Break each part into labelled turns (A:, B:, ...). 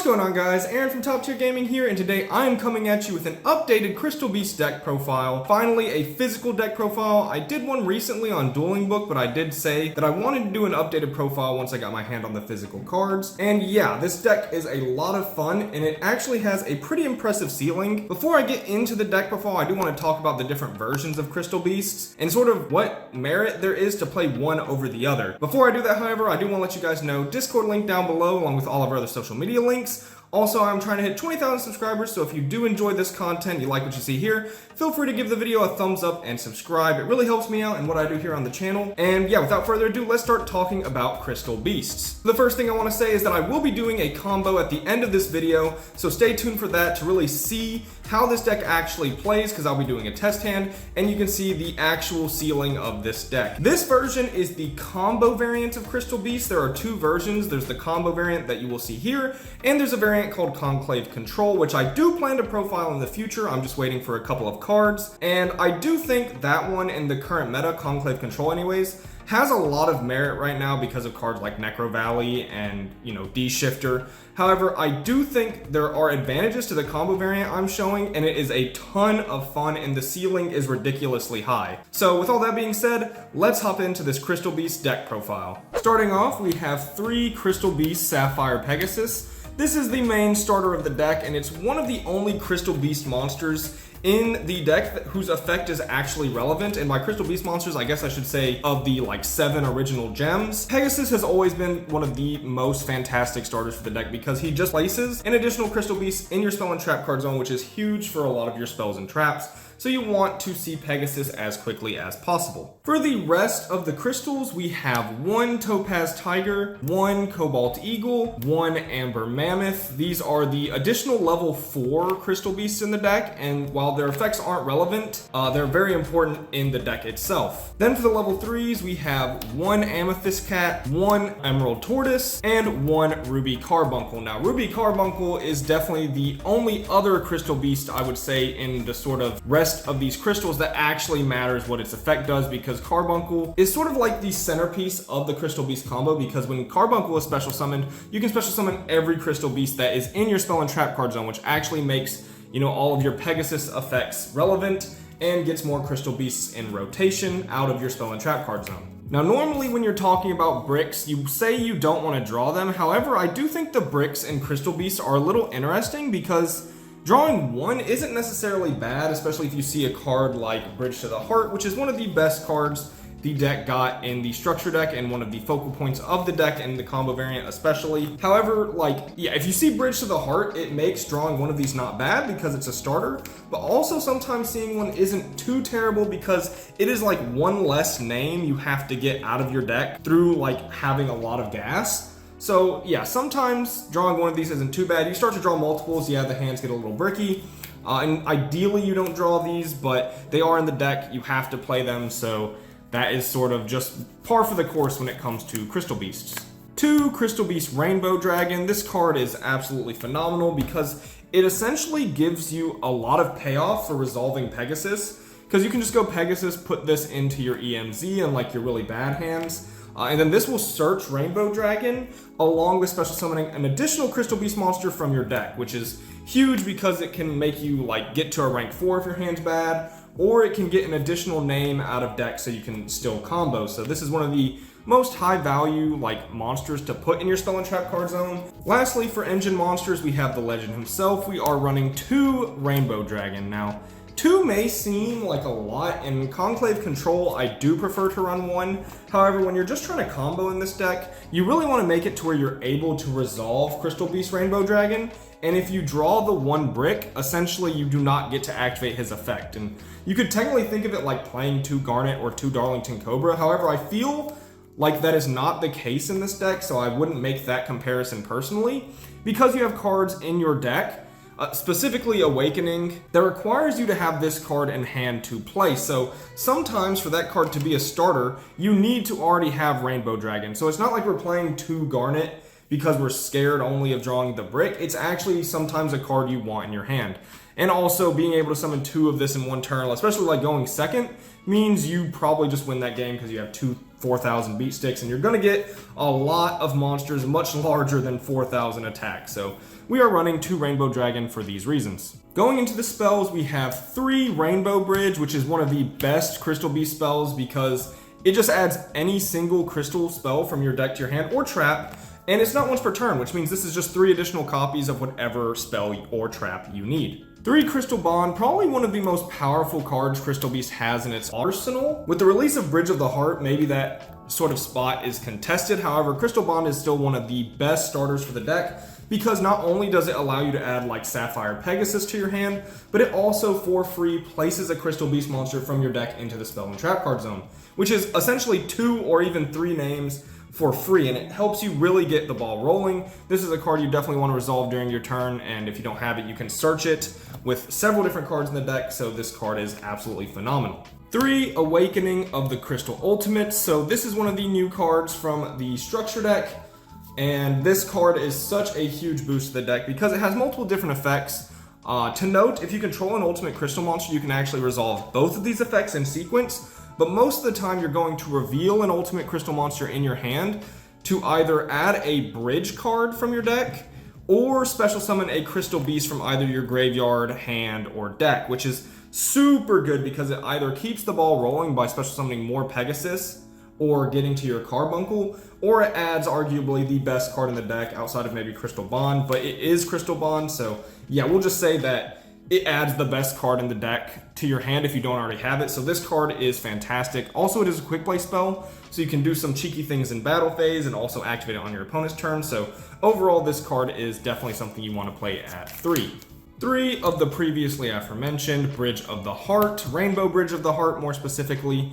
A: going on, guys? Aaron from Top Tier Gaming here, and today I am coming at you with an updated Crystal Beast deck profile. Finally, a physical deck profile. I did one recently on Dueling Book, but I did say that I wanted to do an updated profile once I got my hand on the physical cards. And yeah, this deck is a lot of fun, and it actually has a pretty impressive ceiling. Before I get into the deck profile, I do want to talk about the different versions of Crystal Beasts and sort of what merit there is to play one over the other. Before I do that, however, I do want to let you guys know Discord link down below along with all of our other social media links. Also, I'm trying to hit 20,000 subscribers, so if you do enjoy this content, you like what you see here, feel free to give the video a thumbs up and subscribe. It really helps me out in what I do here on the channel. And yeah, without further ado, let's start talking about Crystal Beasts. The first thing I want to say is that I will be doing a combo at the end of this video, so stay tuned for that to really see how this deck actually plays, because I'll be doing a test hand, and you can see the actual ceiling of this deck. This version is the combo variant of Crystal Beast. There are two versions. There's the combo variant that you will see here, and there's a variant called Conclave Control, which I do plan to profile in the future. I'm just waiting for a couple of cards, and I do think that one in the current meta, Conclave Control anyways, has a lot of merit right now because of cards like Necro Valley and, D-Shifter. However, I do think there are advantages to the combo variant I'm showing, and it is a ton of fun, and the ceiling is ridiculously high. So with all that being said, let's hop into this Crystal Beast deck profile. Starting off, we have 3 Crystal Beast Sapphire Pegasus. This is the main starter of the deck, and it's one of the only Crystal Beast monsters in the deck whose effect is actually relevant. And by Crystal Beast monsters, I guess I should say of the 7 original gems. Pegasus has always been one of the most fantastic starters for the deck because he just places an additional Crystal Beast in your spell and trap card zone, which is huge for a lot of your spells and traps. So you want to see Pegasus as quickly as possible. For the rest of the crystals, we have 1 Topaz Tiger, 1 Cobalt Eagle, 1 Amber Mammoth. These are the additional level 4 Crystal Beasts in the deck, and while their effects aren't relevant, they're very important in the deck itself. Then for the level 3s, we have 1 Amethyst Cat, 1 Emerald Tortoise, and 1 Ruby Carbuncle. Now, Ruby Carbuncle is definitely the only other Crystal Beast, I would say, in the sort of rest of these crystals that actually matters what its effect does, because Carbuncle is sort of like the centerpiece of the Crystal Beast combo, because when Carbuncle is special summoned, you can special summon every Crystal Beast that is in your spell and trap card zone, which actually makes, all of your Pegasus effects relevant and gets more Crystal Beasts in rotation out of your spell and trap card zone. Now, normally when you're talking about bricks, you say you don't want to draw them. However, I do think the bricks in Crystal Beasts are a little interesting because drawing 1 isn't necessarily bad, especially if you see a card like Bridge to the Heart, which is one of the best cards the deck got in the structure deck and one of the focal points of the deck in the combo variant especially. However, if you see Bridge to the Heart, it makes drawing 1 of these not bad because it's a starter, but also sometimes seeing 1 isn't too terrible because it is 1 less name you have to get out of your deck through having a lot of gas. So yeah, sometimes drawing 1 of these isn't too bad. You start to draw multiples, yeah, the hands get a little bricky. And ideally you don't draw these, but they are in the deck, you have to play them, so that is sort of just par for the course when it comes to Crystal Beasts. 2 Crystal Beast Rainbow Dragon. This card is absolutely phenomenal because it essentially gives you a lot of payoff for resolving Pegasus, because you can just go Pegasus, put this into your EMZ and your really bad hands. And then this will search Rainbow Dragon along with special summoning an additional Crystal Beast monster from your deck, which is huge because it can make you get to a rank 4 if your hand's bad, or it can get an additional name out of deck so you can still combo. So this is one of the most high value monsters to put in your spell and trap card zone. Lastly, for engine monsters, we have the legend himself. We are running 2 Rainbow Dragon. Now, 2 may seem like a lot. In Conclave Control, I do prefer to run 1. However, when you're just trying to combo in this deck, you really want to make it to where you're able to resolve Crystal Beast Rainbow Dragon. And if you draw the 1 brick, essentially you do not get to activate his effect. And you could technically think of it like playing 2 Garnet or 2 Darlington Cobra. However, I feel like that is not the case in this deck, so I wouldn't make that comparison personally, because you have cards in your deck, specifically Awakening, that requires you to have this card in hand to play. So sometimes for that card to be a starter, you need to already have Rainbow Dragon. So it's not like we're playing 2 Garnet because we're scared only of drawing the brick. It's actually sometimes a card you want in your hand. And also being able to summon 2 of this in 1 turn, especially going second, means you probably just win that game because you have 2 4,000 beat sticks, and you're going to get a lot of monsters much larger than 4,000 attack. So we are running 2 Rainbow Dragon for these reasons. Going into the spells, we have 3 Rainbow Bridge, which is one of the best Crystal Beast spells because it just adds any single crystal spell from your deck to your hand or trap, and it's not once per turn, which means this is just 3 additional copies of whatever spell or trap you need. 3 Crystal Bond, probably one of the most powerful cards Crystal Beast has in its arsenal. With the release of Bridge of the Heart, maybe that sort of spot is contested. However, Crystal Bond is still one of the best starters for the deck because not only does it allow you to add like Sapphire Pegasus to your hand, but it also for free places a Crystal Beast monster from your deck into the spell and trap card zone, which is essentially 2 or even 3 names for free, and it helps you really get the ball rolling. This is a card you definitely want to resolve during your turn, and if you don't have it, you can search it with several different cards in the deck, so this card is absolutely phenomenal. 3, Awakening of the Crystal Ultimate. So this is one of the new cards from the structure deck, and this card is such a huge boost to the deck because it has multiple different effects. To note, if you control an ultimate crystal monster, you can actually resolve both of these effects in sequence, but most of the time you're going to reveal an ultimate crystal monster in your hand to either add a bridge card from your deck or special summon a crystal beast from either your graveyard, hand, or deck, which is super good because it either keeps the ball rolling by special summoning more Pegasus or getting to your carbuncle, or it adds arguably the best card in the deck outside of maybe Crystal Bond, but it is Crystal Bond, so yeah, we'll just say that it adds the best card in the deck to your hand if you don't already have it. So this card is fantastic. Also, it is a quick play spell, so you can do some cheeky things in battle phase and also activate it on your opponent's turn. So overall, this card is definitely something you want to play at 3. 3 of the previously aforementioned Bridge of the Heart, Rainbow Bridge of the Heart more specifically.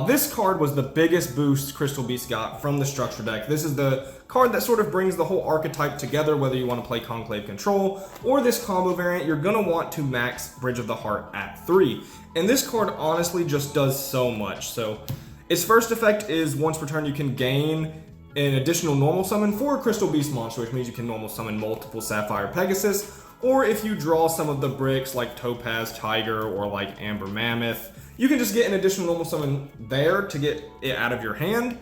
A: This card was the biggest boost Crystal Beast got from the structure deck. This is the card that sort of brings the whole archetype together, whether you want to play Conclave Control or this combo variant, you're going to want to max Bridge of the Heart at 3. And this card honestly just does so much. So its first effect is once per turn you can gain an additional normal summon for a Crystal Beast monster, which means you can normal summon multiple Sapphire Pegasus, or if you draw some of the bricks like Topaz Tiger or like Amber Mammoth, you can just get an additional normal summon there to get it out of your hand,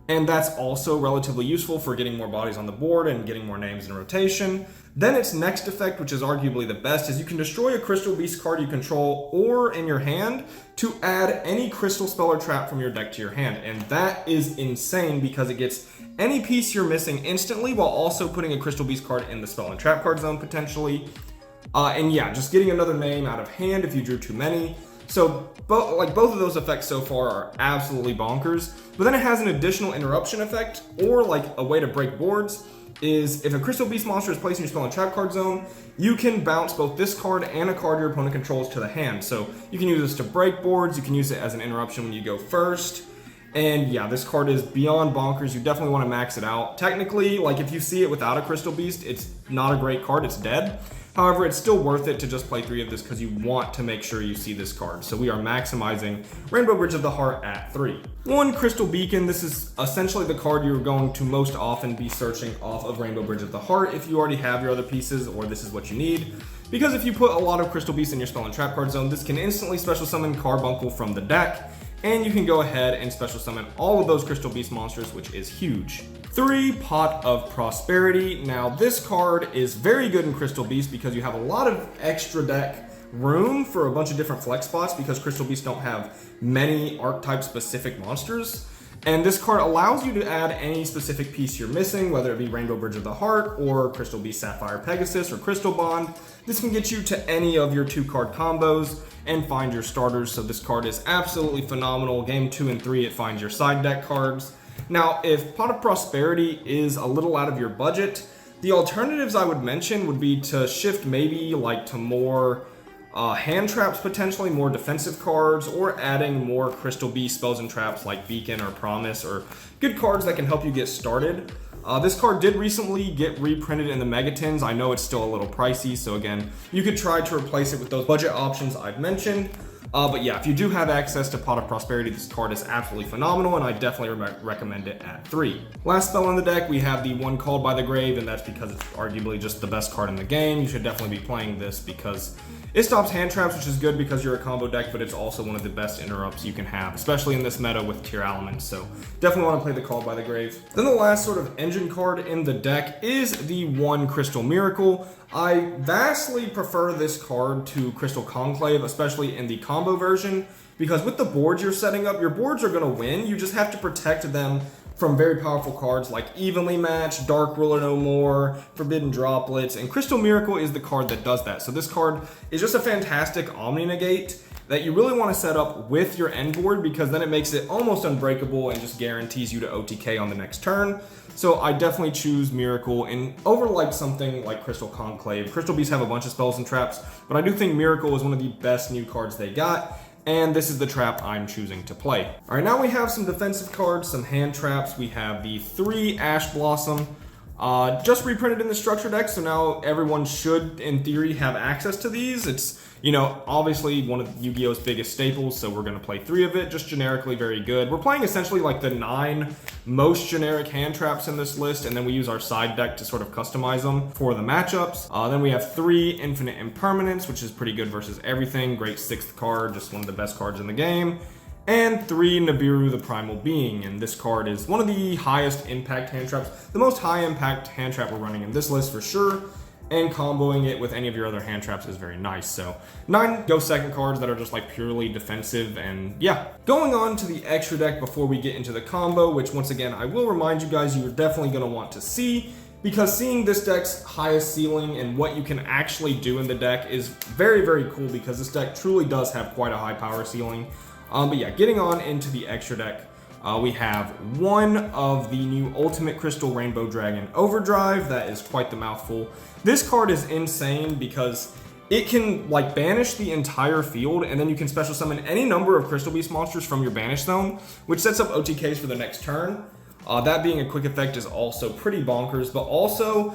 A: and that's also relatively useful for getting more bodies on the board and getting more names in rotation. Then its next effect, which is arguably the best, is you can destroy a Crystal Beast card you control or in your hand to add any crystal spell or trap from your deck to your hand, and that is insane because it gets any piece you're missing instantly while also putting a Crystal Beast card in the spell and trap card zone potentially. And yeah, just getting another name out of hand if you drew too many. So both of those effects so far are absolutely bonkers. But then it has an additional interruption effect, or like a way to break boards, is if a Crystal Beast monster is placed in your spell and trap card zone, you can bounce both this card and a card your opponent controls to the hand. So you can use this to break boards, you can use it as an interruption when you go first. And yeah, this card is beyond bonkers. You definitely want to max it out. Technically, like if you see it without a Crystal Beast, it's not a great card, it's dead. However, it's still worth it to just play 3 of this because you want to make sure you see this card. So we are maximizing Rainbow Bridge of the Heart at 3. 1, Crystal Beacon. This is essentially the card you're going to most often be searching off of Rainbow Bridge of the Heart if you already have your other pieces or this is what you need. Because if you put a lot of Crystal Beasts in your spell and trap card zone, this can instantly special summon Carbuncle from the deck, and you can go ahead and special summon all of those Crystal Beast monsters, which is huge. 3, Pot of Prosperity. Now this card is very good in Crystal Beast because you have a lot of extra deck room for a bunch of different flex spots because Crystal Beasts don't have many archetype specific monsters. And this card allows you to add any specific piece you're missing, whether it be Rainbow Bridge of the Heart or Crystal Beast Sapphire Pegasus or Crystal Bond. This can get you to any of your 2-card combos and find your starters. So this card is absolutely phenomenal. Game 2 and 3, it finds your side deck cards. Now, if Pot of Prosperity is a little out of your budget, the alternatives I would mention would be to shift maybe like to more hand traps, potentially more defensive cards, or adding more Crystal Beast spells and traps like Beacon or Promise, or good cards that can help you get started. This card did recently get reprinted in the Megatins. I know it's still a little pricey, so again, you could try to replace it with those budget options I've mentioned. But yeah, if you do have access to Pot of Prosperity, this card is absolutely phenomenal, and I definitely recommend it at 3. Last spell in the deck, we have the one Called by the Grave, and that's because it's arguably just the best card in the game. You should definitely be playing this because it stops hand traps, which is good because you're a combo deck, but it's also one of the best interrupts you can have, especially in this meta with tier elements. So definitely want to play the Called by the Grave. Then the last sort of engine card in the deck is the one Crystal Miracle. I vastly prefer this card to Crystal Conclave, especially in the combo version, because with the boards you're setting up, your boards are going to win. You just have to protect them from very powerful cards like Evenly Matched, Dark Ruler No More, Forbidden Droplets, and Crystal Miracle is the card that does that. So this card is just a fantastic Omni Negate that you really want to set up with your end board, because then it makes it almost unbreakable and just guarantees you to OTK on the next turn. So I definitely choose Miracle and over like something like Crystal Conclave. Crystal Beasts have a bunch of spells and traps, but I do think Miracle is one of the best new cards they got, and this is the trap I'm choosing to play. All right, now we have some defensive cards, some hand traps. We have the 3 Ash Blossom, just reprinted in the structure deck, so now everyone should, in theory, have access to these. It's, you know, obviously one of Yu-Gi-Oh's biggest staples, so we're going to play 3 of it, just generically very good. We're playing essentially like the 9 most generic hand traps in this list, and then we use our side deck to sort of customize them for the matchups. Then we have 3 Infinite Impermanence, which is pretty good versus everything. Great 6th card, just one of the best cards in the game. And 3 Nibiru the Primal Being, and this card is one of the highest impact hand traps, the most high impact hand trap we're running in this list for sure, and comboing it with any of your other hand traps is very nice. So 9 go second cards that are just like purely defensive, and yeah. Going on to the extra deck before we get into the combo, which once again I will remind you guys you're definitely going to want to see, because seeing this deck's highest ceiling and what you can actually do in the deck is very, very cool, because this deck truly does have quite a high power ceiling. But yeah, getting on into the extra deck, we have one of the new Ultimate Crystal Rainbow Dragon Overdrive. That is quite the mouthful. This card is insane because it can like banish the entire field, and then you can special summon any number of Crystal Beast monsters from your banish zone, which sets up OTKs for the next turn. That being a quick effect is also pretty bonkers, but also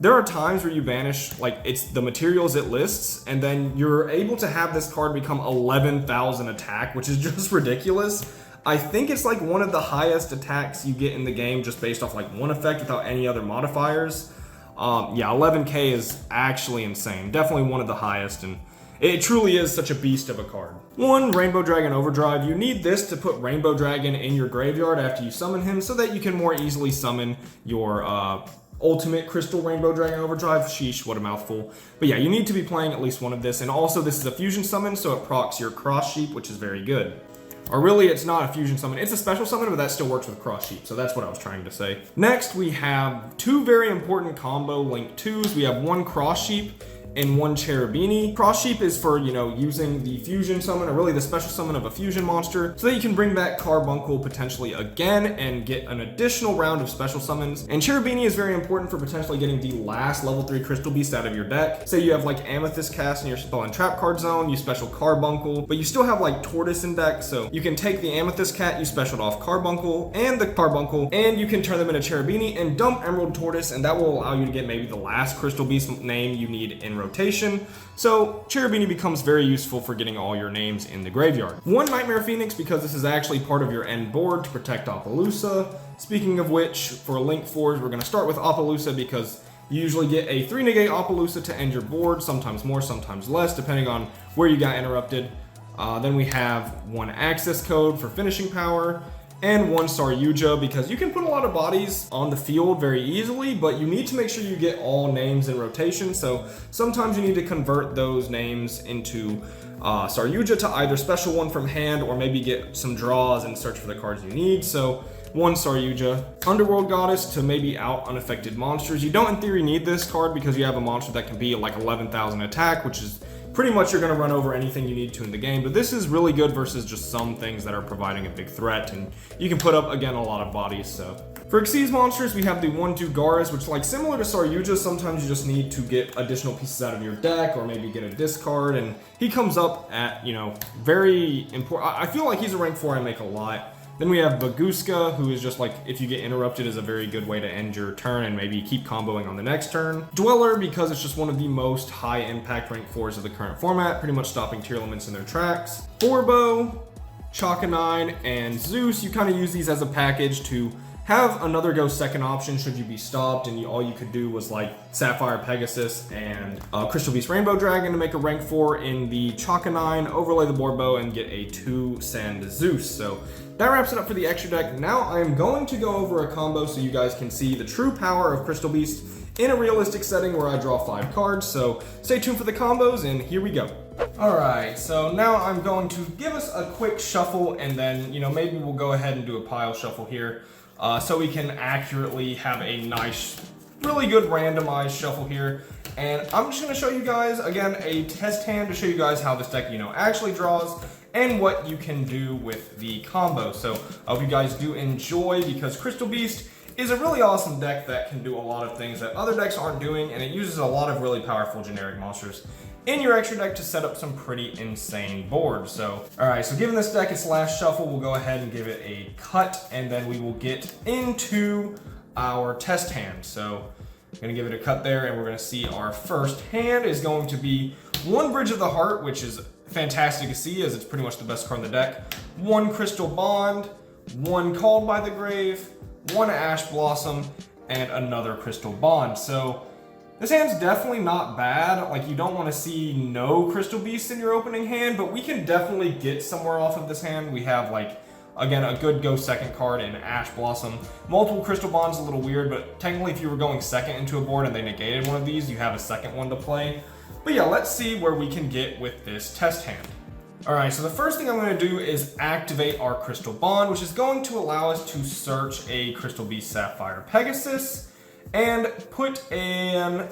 A: there are times where you banish, like, it's the materials it lists, and then you're able to have this card become 11,000 attack, which is just ridiculous. I think it's like one of the highest attacks you get in the game just based off like one effect without any other modifiers. Yeah, 11k is actually insane. Definitely one of the highest, and it truly is such a beast of a card. 1 Rainbow Dragon Overdrive. You need this to put Rainbow Dragon in your graveyard after you summon him so that you can more easily summon your Ultimate Crystal Rainbow Dragon Overdrive. Sheesh, what a mouthful. But yeah, you need to be playing at least one of this, and also this is a fusion summon, so it procs your Cross Sheep, which is very good. Or really, it's not a fusion summon, it's a special summon, but that still works with Cross Sheep, so that's what I was trying to say. Next, we have 2 very important combo Link 2s. We have 1 Cross Sheep and 1 Cherubini. Cross Sheep is for, you know, using the fusion summon, or really the special summon of a fusion monster, so that you can bring back Carbuncle potentially again and get an additional round of special summons. And Cherubini is very important for potentially getting the last level 3 Crystal Beast out of your deck. Say you have like Amethyst cast in your spell and trap card zone, you special Carbuncle, but you still have like Tortoise in deck, so you can take the Amethyst cat, you specialed off Carbuncle and the Carbuncle, and you can turn them into Cherubini and dump Emerald Tortoise, and that will allow you to get maybe the last Crystal Beast name you need in rotation. So Cherubini becomes very useful for getting all your names in the graveyard. 1 Nightmare Phoenix, because this is actually part of your end board to protect Appaloosa. Speaking of which, for Link 4s, we're going to start with Appaloosa because you usually get a 3 negate Appaloosa to end your board, sometimes more, sometimes less, depending on where you got interrupted. Then we have 1 Access Code for finishing power, and 1 Saryuja, because you can put a lot of bodies on the field very easily, but you need to make sure you get all names in rotation, so sometimes you need to convert those names into Saryuja to either special one from hand or maybe get some draws and search for the cards you need. So 1 Saryuja. Underworld Goddess to maybe out unaffected monsters. You don't in theory need this card because you have a monster that can be like 11,000 attack, which is pretty much you're going to run over anything you need to in the game, but this is really good versus just some things that are providing a big threat, and you can put up, again, a lot of bodies. So for Xyz monsters, we have the 1 Dugaris, which, like similar to Saryuja, sometimes you just need to get additional pieces out of your deck or maybe get a discard, and he comes up at, you know, very important. I feel like he's a rank 4 I make a lot. Then we have Baguska, who is just like, if you get interrupted, is a very good way to end your turn and maybe keep comboing on the next turn. Dweller, because it's just one of the most high impact rank 4s of the current format, pretty much stopping tier elements in their tracks. Forbo, Chakanine, and Zeus, you kind of use these as a package to have another go second option should you be stopped, and all you could do was like Sapphire Pegasus and Crystal Beast Rainbow Dragon to make a rank 4 in the Chakanine, overlay the Borbo, and get a 2-send Zeus. So that wraps it up for the extra deck. Now I am going to go over a combo so you guys can see the true power of Crystal Beast in a realistic setting where I draw 5 cards. So stay tuned for the combos, and here we go. Alright, so now I'm going to give us a quick shuffle, and then, maybe we'll go ahead and do a pile shuffle here. So we can accurately have a nice, really good randomized shuffle here. And I'm just going to show you guys, again, a test hand to show you guys how this deck, actually draws and what you can do with the combo. So I hope you guys do enjoy, because Crystal Beast is a really awesome deck that can do a lot of things that other decks aren't doing, and it uses a lot of really powerful generic monsters in your extra deck to set up some pretty insane boards. So, alright, so given this deck its last shuffle, we'll go ahead and give it a cut, and then we will get into our test hand. So, I'm going to give it a cut there, and we're going to see our first hand is going to be 1 Bridge of the Heart, which is fantastic to see, as it's pretty much the best card in the deck. 1 Crystal Bond, 1 Called by the Grave, 1 Ash Blossom, and another Crystal Bond. So, this hand's definitely not bad. Like, you don't want to see no Crystal Beasts in your opening hand, but we can definitely get somewhere off of this hand. We have, like, again, a good go second card in Ash Blossom. Multiple Crystal Bonds, a little weird, but technically if you were going second into a board and they negated one of these, you have a second one to play. But yeah, let's see where we can get with this test hand. Alright, so the first thing I'm going to do is activate our Crystal Bond, which is going to allow us to search a Crystal Beast Sapphire Pegasus and put an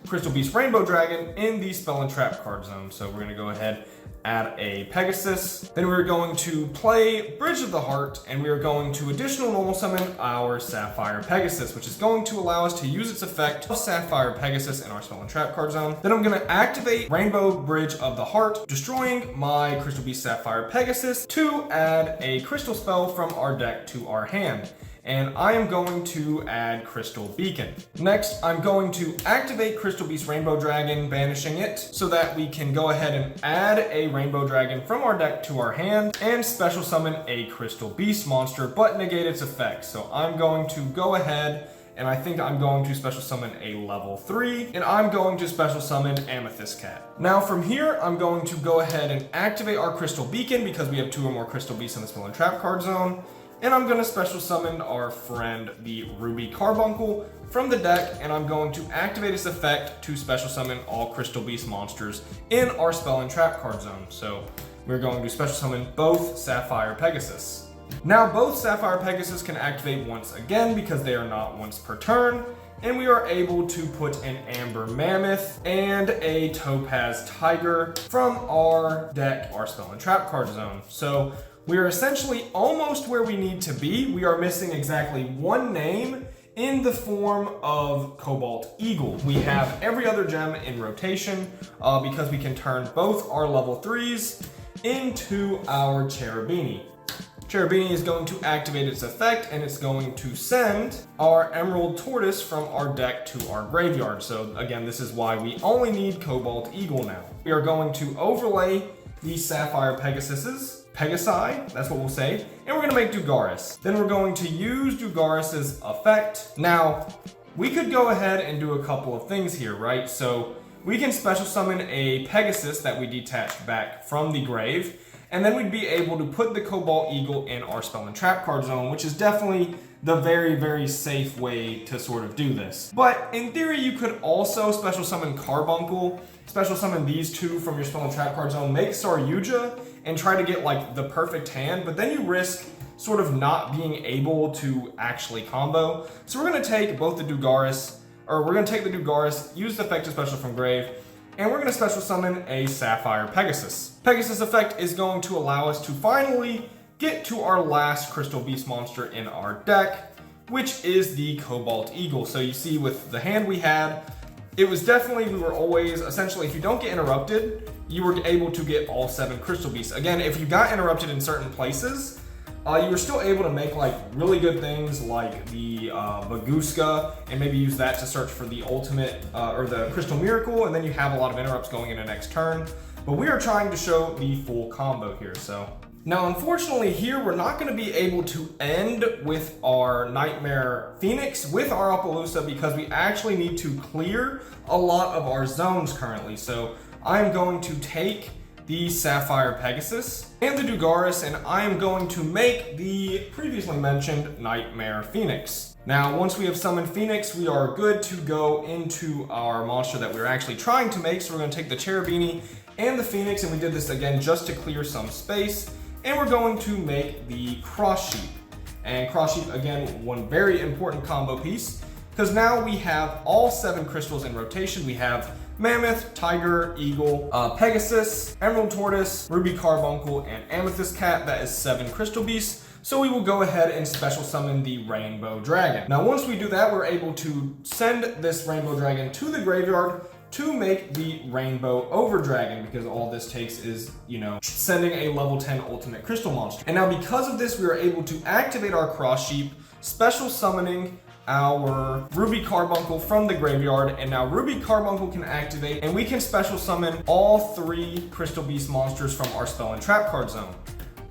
A: Crystal Beast Rainbow Dragon in the Spell and Trap card zone. So we're going to go ahead, add a Pegasus. Then we're going to play Bridge of the Heart, and we are going to additional normal summon our Sapphire Pegasus, which is going to allow us to use its effect of Sapphire Pegasus in our Spell and Trap card zone. Then I'm going to activate Rainbow Bridge of the Heart, destroying my Crystal Beast Sapphire Pegasus to add a crystal spell from our deck to our hand. And I am going to add Crystal Beacon. Next, I'm going to activate Crystal Beast Rainbow Dragon, banishing it, so that we can go ahead and add a Rainbow Dragon from our deck to our hand, and special summon a Crystal Beast monster, but negate its effect. So I'm going to go ahead, and I think I'm going to special summon a level 3, and I'm going to special summon Amethyst Cat. Now from here, I'm going to go ahead and activate our Crystal Beacon, because we have 2 or more Crystal Beasts in the Spell and Trap card zone. And I'm going to special summon our friend, the Ruby Carbuncle, from the deck, and I'm going to activate its effect to special summon all Crystal Beast monsters in our Spell and Trap card zone. So we're going to special summon both Sapphire Pegasus. Now both Sapphire Pegasus can activate once again because they are not once per turn, and we are able to put an Amber Mammoth and a Topaz Tiger from our deck, our Spell and Trap card zone. So we are essentially almost where we need to be. We are missing exactly 1 name in the form of Cobalt Eagle. We have every other gem in rotation because we can turn both our level 3s into our Cherubini. Cherubini is going to activate its effect, and it's going to send our Emerald Tortoise from our deck to our graveyard. So again, this is why we only need Cobalt Eagle now. We are going to overlay the Sapphire Pegasi, that's what we'll say, and we're going to make Dugaris. Then we're going to use Dugaris's effect. Now, we could go ahead and do a couple of things here, right? So we can special summon a Pegasus that we detached back from the grave, and then we'd be able to put the Cobalt Eagle in our Spell and Trap card zone, which is definitely the very, very safe way to sort of do this. But in theory, you could also special summon Carbuncle, special summon these 2 from your Spell and Trap card zone, make Saryuja, and try to get like the perfect hand, but then you risk sort of not being able to actually combo. So we're going to take both the Dugaris, or we're going to take the Dugaris, use the effect to special from grave, and we're going to special summon a Sapphire Pegasus. Pegasus effect is going to allow us to finally get to our last Crystal Beast monster in our deck, which is the Cobalt Eagle. So you see with the hand we had, it was definitely, we were always, essentially, if you don't get interrupted, you were able to get all 7 Crystal Beasts. Again, if you got interrupted in certain places, you were still able to make like really good things like the Baguska, and maybe use that to search for the ultimate or the Crystal Miracle, and then you have a lot of interrupts going into next turn. But we are trying to show the full combo here. So now, unfortunately, here we're not going to be able to end with our Nightmare Phoenix with our Appaloosa because we actually need to clear a lot of our zones currently. So I'm going to take the Sapphire Pegasus and the Dugaris, and I am going to make the previously mentioned Nightmare Phoenix. Now, once we have summoned Phoenix, we are good to go into our monster that we're actually trying to make. So we're going to take the Cherubini and the Phoenix, and we did this again just to clear some space. And we're going to make the Cross Sheep. And Cross Sheep, again, one very important combo piece, because now we have all 7 crystals in rotation. We have Mammoth, Tiger, Eagle, Pegasus, Emerald Tortoise, Ruby Carbuncle, and Amethyst Cat. That is 7 crystal beasts. So we will go ahead and special summon the Rainbow Dragon. Now, once we do that, we're able to send this Rainbow Dragon to the graveyard to make the Rainbow Overdragon, because all this takes is, sending a level 10 ultimate crystal monster. And now because of this, we are able to activate our Cross Sheep, special summoning our Ruby Carbuncle from the graveyard, and now Ruby Carbuncle can activate, and we can special summon all 3 Crystal Beast monsters from our Spell and Trap card zone.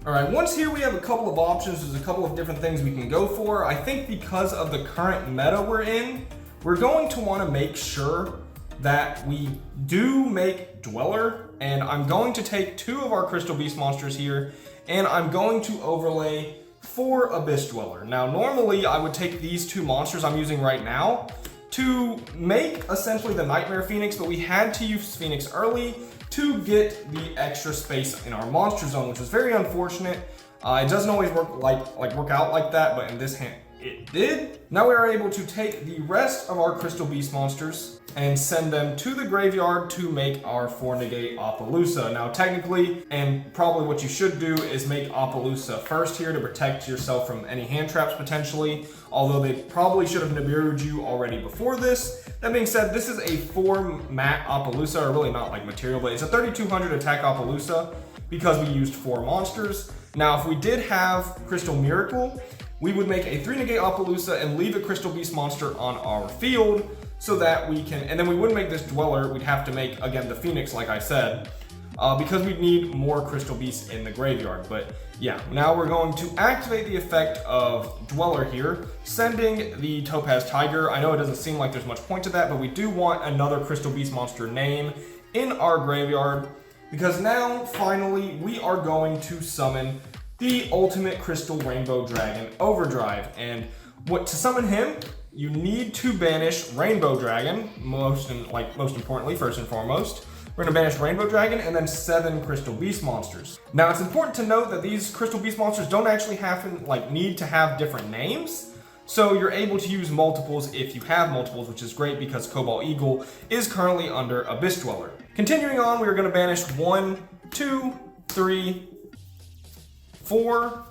A: Alright, once here we have a couple of options. There's a couple of different things we can go for. I think because of the current meta we're in, we're going to want to make sure that we do make Dweller, and I'm going to take 2 of our Crystal Beast monsters here, and I'm going to overlay 4 Abyss Dweller. Now, normally I would take these 2 monsters I'm using right now to make essentially the Nightmare Phoenix, but we had to use Phoenix early to get the extra space in our monster zone, which was very unfortunate. It doesn't always work out like that, but in this hand it did. Now we are able to take the rest of our Crystal Beast monsters and send them to the graveyard to make our 4-negate Appaloosa. Now technically, and probably what you should do, is make Appaloosa first here to protect yourself from any hand traps potentially, although they probably should have Nibiru'd you already before this. That being said, this is a 4 mat Appaloosa, or really not like material, but it's a 3200 attack Appaloosa because we used 4 monsters. Now if we did have Crystal Miracle, we would make a 3-negate Appaloosa and leave a Crystal Beast monster on our field so that we can, and then we wouldn't make this Dweller, we'd have to make, again, the Phoenix, like I said, because we'd need more Crystal Beasts in the graveyard. But yeah, now we're going to activate the effect of Dweller here, sending the Topaz Tiger. I know it doesn't seem like there's much point to that, but we do want another Crystal Beast monster name in our graveyard, because now, finally, we are going to summon the ultimate Crystal Rainbow Dragon Overdrive. And to summon him, you need to banish Rainbow Dragon, most importantly, first and foremost. We're going to banish Rainbow Dragon and then 7 Crystal Beast monsters. Now, it's important to note that these Crystal Beast monsters don't actually need to have different names. So you're able to use multiples if you have multiples, which is great because Cobalt Eagle is currently under Abyss Dweller. Continuing on, we are going to banish 1, 2, 3, 4,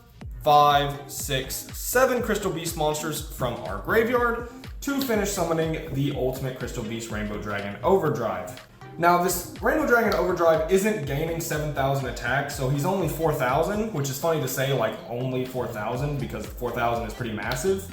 A: 5, 6, 7 Crystal Beast monsters from our graveyard to finish summoning the ultimate Crystal Beast Rainbow Dragon Overdrive. Now, this Rainbow Dragon Overdrive isn't gaining 7,000 attack, so he's only 4,000, which is funny to say, like, only 4,000, because 4,000 is pretty massive.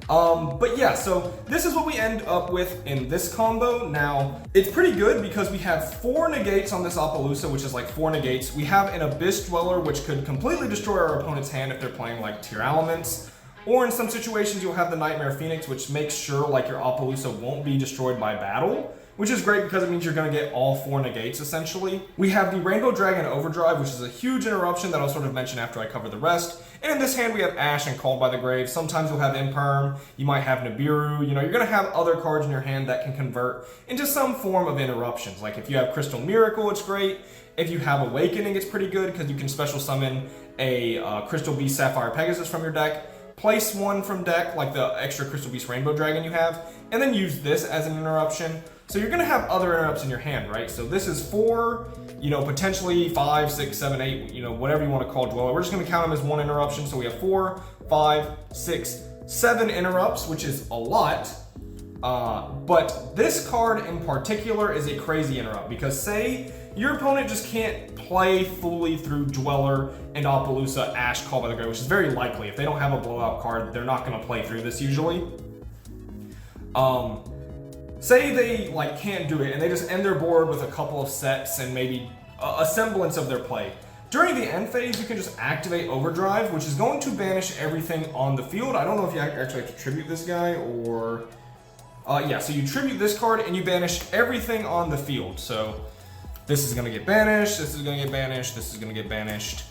A: But yeah, so this is what we end up with in this combo. Now, it's pretty good because we have 4 negates on this Appaloosa, which is like 4 negates. We have an Abyss Dweller, which could completely destroy our opponent's hand if they're playing like tier elements. Or in some situations, you'll have the Nightmare Phoenix, which makes sure like your Appaloosa won't be destroyed by battle, which is great because it means you're going to get all 4 negates essentially. We have the Rainbow Dragon Overdrive, which is a huge interruption that I'll sort of mention after I cover the rest. And in this hand, we have Ash and Called by the Grave. Sometimes you'll have Imperm, you might have Nibiru, you're going to have other cards in your hand that can convert into some form of interruptions. Like if you have Crystal Miracle, it's great. If you have Awakening, it's pretty good because you can special summon a Crystal Beast Sapphire Pegasus from your deck, place 1 from deck, like the extra Crystal Beast Rainbow Dragon you have, and then use this as an interruption. So you're going to have other interrupts in your hand, right? So this is 4, potentially 5, 6, 7, 8, whatever you want to call Dweller. We're just going to count them as 1 interruption. So we have 4, 5, 6, 7 interrupts, which is a lot. But this card in particular is a crazy interrupt because say your opponent just can't play fully through Dweller and Appaloosa Ash Call by the Grave, which is very likely. If they don't have a blowout card, they're not going to play through this usually. Say they like can't do it and they just end their board with a couple of sets and maybe a semblance of their play. During the end phase, you can just activate Overdrive, which is going to banish everything on the field. I don't know if you actually have to tribute this guy or... yeah, so you tribute this card and you banish everything on the field. So this is going to get banished, this is going to get banished, this is going to get banished.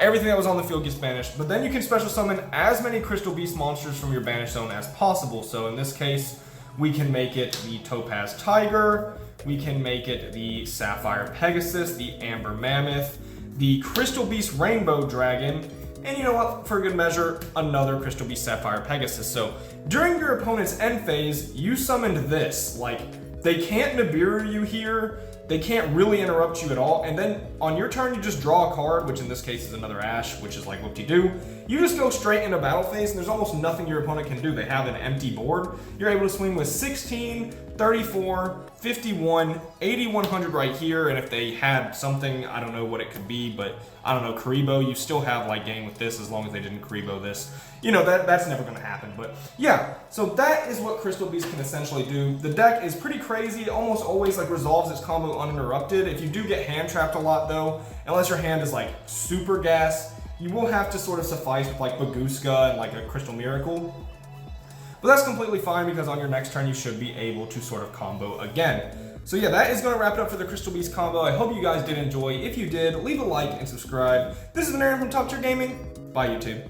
A: Everything that was on the field gets banished. But then you can special summon as many Crystal Beast monsters from your banish zone as possible. So in this case, we can make it the Topaz Tiger, we can make it the Sapphire Pegasus, the Amber Mammoth, the Crystal Beast Rainbow Dragon, and you know what, for good measure, another Crystal Beast Sapphire Pegasus. So during your opponent's end phase, you summoned this. Like, they can't Nibiru you here, they can't really interrupt you at all, and then on your turn you just draw a card, which in this case is another Ash, which is like whoop-de-doo. You just go straight into battle phase and there's almost nothing your opponent can do. They have an empty board. You're able to swing with 16, 34, 51, 80, 100 right here, and if they had something, I don't know what it could be, but I don't know, Karibo, you still have like game with this as long as they didn't Karibo this. You know, that's never going to happen, but yeah, so that is what Crystal Beast can essentially do. The deck is pretty crazy. It almost always like resolves its combo uninterrupted. If you do get hand trapped a lot though, unless your hand is like super gas, you will have to sort of suffice with like Baguska and like a Crystal Miracle. But that's completely fine because on your next turn you should be able to sort of combo again. So yeah, that is going to wrap it up for the Crystal Beast combo. I hope you guys did enjoy. If you did, leave a like and subscribe. This has been Aaron from Top Tier Gaming. Bye, YouTube.